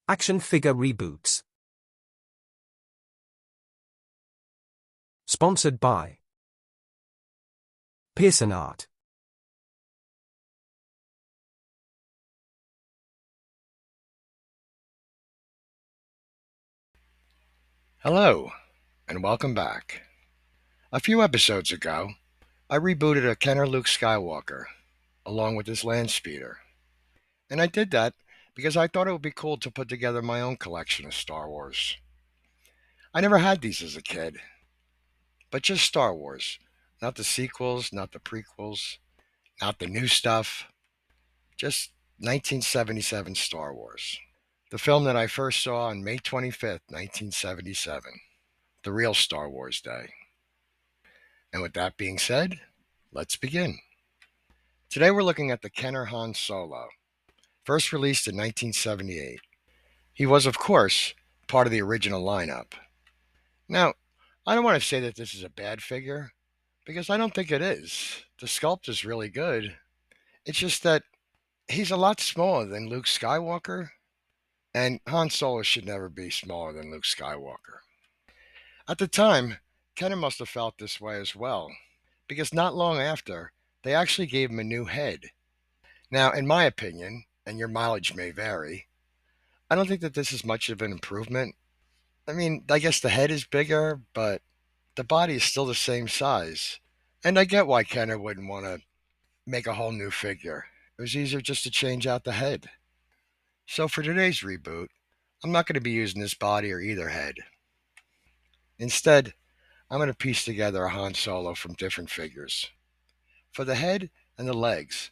Action figure reboots. Sponsored by Pearson Art. Hello, and welcome back. A few episodes ago, I rebooted a Kenner Luke Skywalker, along with his land speeder. And I did that because I thought it would be cool to put together my own collection of Star Wars. I never had these as a kid, but just Star Wars. Not the sequels, not the prequels, not the new stuff, just 1977 Star Wars. The film that I first saw on May 25th, 1977, the real Star Wars day. And with that being said, let's begin. Today we're looking at the Kenner Han Solo, first released in 1978. He was, of course, part of the original lineup. Now, I don't want to say that this is a bad figure, because I don't think it is. The sculpt is really good. It's just that he's a lot smaller than Luke Skywalker, and Han Solo should never be smaller than Luke Skywalker. At the time, Kenner must have felt this way as well, because not long after, they actually gave him a new head. Now, in my opinion, and your mileage may vary, I don't think that this is much of an improvement. I mean, I guess the head is bigger, but the body is still the same size. And I get why Kenner wouldn't want to make a whole new figure. It was easier just to change out the head. So for today's reboot, I'm not going to be using this body or either head. Instead, I'm going to piece together a Han Solo from different figures. For the head and the legs,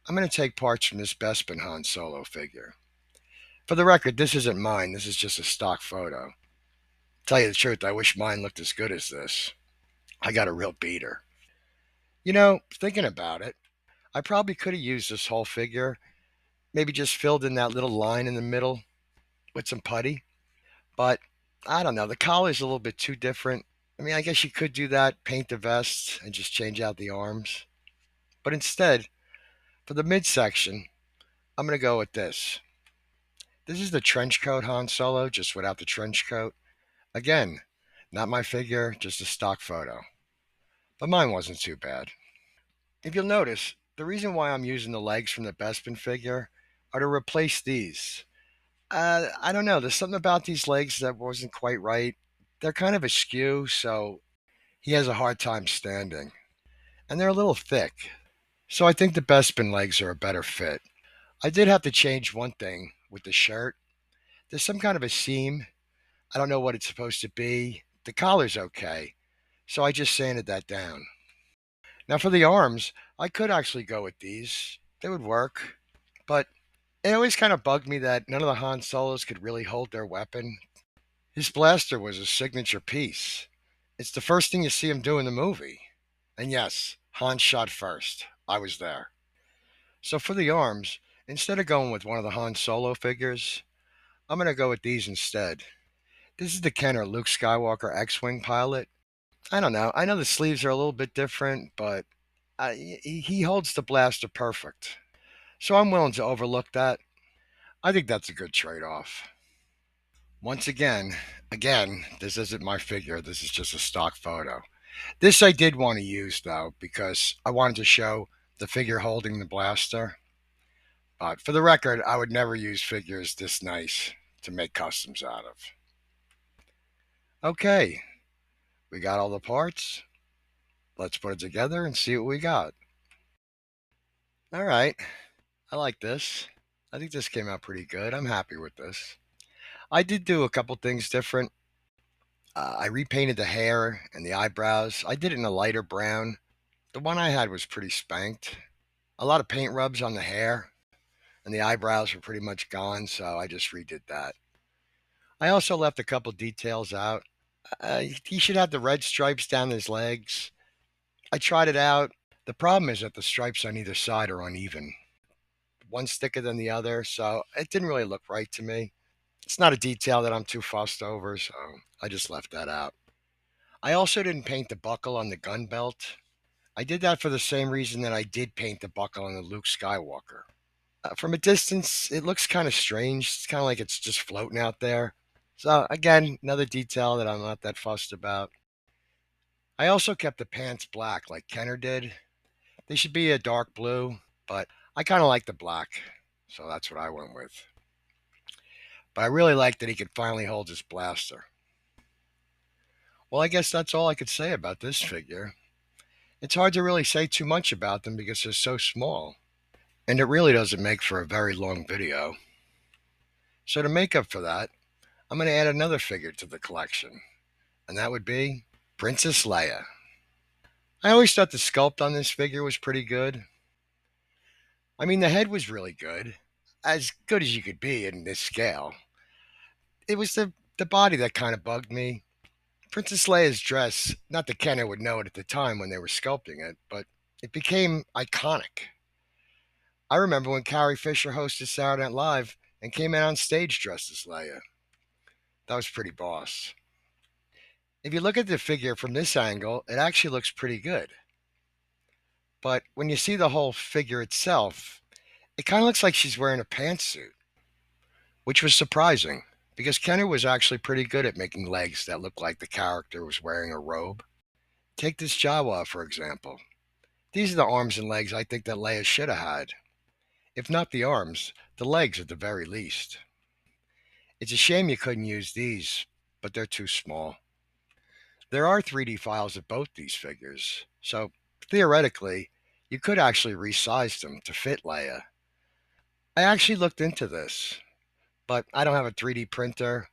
I'm going to take parts from this Bespin Han Solo figure. For the record, this isn't mine, this is just a stock photo. Tell you the truth, I wish mine looked as good as this. I got a real beater. Thinking about it, I probably could have used this whole figure, maybe just filled in that little line in the middle with some putty. But I don't know, the collar's a little bit too different. I mean, I guess you could do that, paint the vest, and just change out the arms. But instead, for the midsection, I'm going to go with this. This is the trench coat Han Solo, just without the trench coat. Again, not my figure, just a stock photo. But mine wasn't too bad. If you'll notice, the reason why I'm using the legs from the Bespin figure are to replace these. I don't know, there's something about these legs that wasn't quite right. They're kind of askew, so he has a hard time standing. And they're a little thick. So I think the Bespin legs are a better fit. I did have to change one thing with the shirt. There's some kind of a seam. I don't know what it's supposed to be. The collar's okay, so I just sanded that down. Now for the arms, I could actually go with these. They would work, but it always kind of bugged me that none of the Han Solos could really hold their weapon. His blaster was a signature piece. It's the first thing you see him do in the movie. And yes, Han shot first. I was there. So for the arms, instead of going with one of the Han Solo figures, I'm going to go with these instead. This is the Kenner Luke Skywalker X-Wing pilot. I don't know. I know the sleeves are a little bit different, but he holds the blaster perfect. So I'm willing to overlook that. I think that's a good trade off. Once again, this isn't my figure. This is just a stock photo. This I did want to use, though, because I wanted to show the figure holding the blaster. But for the record, I would never use figures this nice to make customs out of. Okay, we got all the parts. Let's put it together and see what we got. All right, I like this. I think this came out pretty good. I'm happy with this. I did do a couple things different. I repainted the hair and the eyebrows. I did it in a lighter brown. The one I had was pretty spanked. A lot of paint rubs on the hair, and the eyebrows were pretty much gone, so I just redid that. I also left a couple details out. He should have the red stripes down his legs. I tried it out. The problem is that the stripes on either side are uneven. One's thicker than the other, so it didn't really look right to me. It's not a detail that I'm too fussed over, so I just left that out. I also didn't paint the buckle on the gun belt. I did that for the same reason that I did paint the buckle on the Luke Skywalker. From a distance, it looks kind of strange. It's kind of like it's just floating out there. So, again, another detail that I'm not that fussed about. I also kept the pants black like Kenner did. They should be a dark blue, but I kind of like the black, so that's what I went with. But I really like that he could finally hold his blaster. Well, I guess that's all I could say about this figure. It's hard to really say too much about them because they're so small, and it really doesn't make for a very long video. So to make up for that, I'm going to add another figure to the collection, and that would be Princess Leia. I always thought the sculpt on this figure was pretty good. I mean, the head was really good as you could be in this scale. It was the body that kind of bugged me. Princess Leia's dress, not that Kenner would know it at the time when they were sculpting it, but it became iconic. I remember when Carrie Fisher hosted Saturday Night Live and came out on stage dressed as Leia. That was pretty boss. If you look at the figure from this angle, it actually looks pretty good. But when you see the whole figure itself, it kind of looks like she's wearing a pantsuit, which was surprising because Kenner was actually pretty good at making legs that looked like the character was wearing a robe. Take this Jawa, for example. These are the arms and legs I think that Leia should have had. If not the arms, the legs at the very least. It's a shame you couldn't use these, but they're too small. There are 3D files of both these figures, so theoretically, you could actually resize them to fit Leia. I actually looked into this, but I don't have a 3D printer.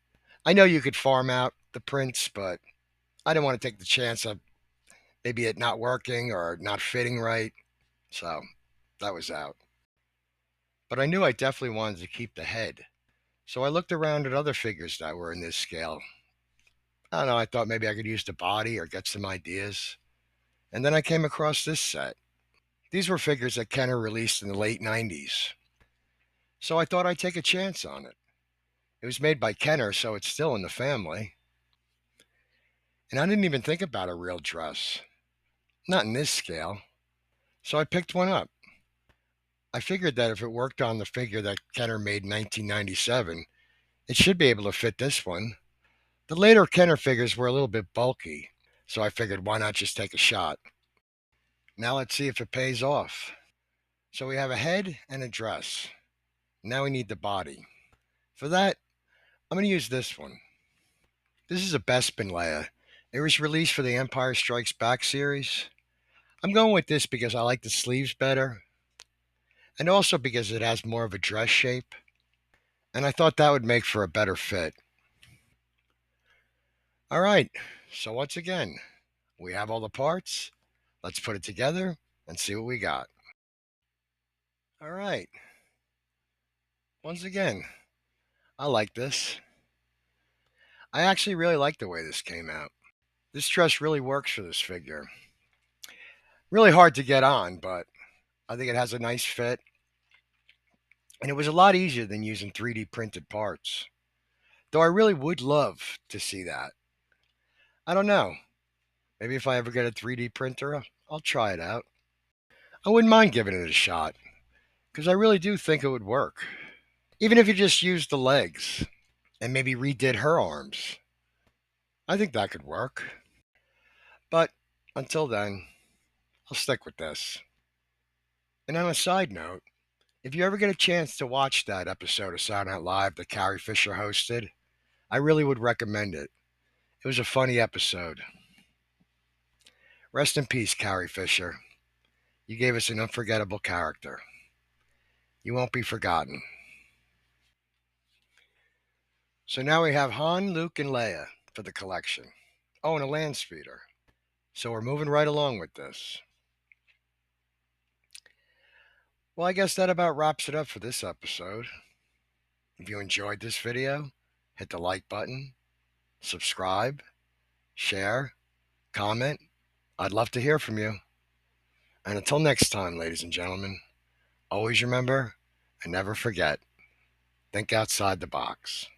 I know you could farm out the prints, but I didn't want to take the chance of maybe it not working or not fitting right, so that was out. But I knew I definitely wanted to keep the head, so I looked around at other figures that were in this scale. I don't know, I thought maybe I could use the body or get some ideas. And then I came across this set. These were figures that Kenner released in the late 90s. So I thought I'd take a chance on it. It was made by Kenner, so it's still in the family. And I didn't even think about a real dress. Not in this scale. So I picked one up. I figured that if it worked on the figure that Kenner made in 1997, it should be able to fit this one. The later Kenner figures were a little bit bulky, so I figured why not just take a shot. Now let's see if it pays off. So we have a head and a dress. Now we need the body. For that, I'm going to use this one. This is a Bespin Leia. It was released for the Empire Strikes Back series. I'm going with this because I like the sleeves better, and also because it has more of a dress shape, and I thought that would make for a better fit. All right, so once again, we have all the parts. Let's put it together and see what we got. All right, once again, I like this. I actually really like the way this came out. This dress really works for this figure. Really hard to get on, but I think it has a nice fit. And it was a lot easier than using 3D printed parts. Though I really would love to see that. I don't know. Maybe if I ever get a 3D printer, I'll try it out. I wouldn't mind giving it a shot, because I really do think it would work. Even if you just used the legs and maybe redid her arms. I think that could work. But until then, I'll stick with this. And on a side note, if you ever get a chance to watch that episode of Saturday Night Live that Carrie Fisher hosted, I really would recommend it. It was a funny episode. Rest in peace, Carrie Fisher. You gave us an unforgettable character. You won't be forgotten. So now we have Han, Luke, and Leia for the collection. Oh, and a land speeder. So we're moving right along with this. Well, I guess that about wraps it up for this episode. If you enjoyed this video, hit the like button, subscribe, share, comment. I'd love to hear from you. And until next time, ladies and gentlemen, always remember and never forget, think outside the box.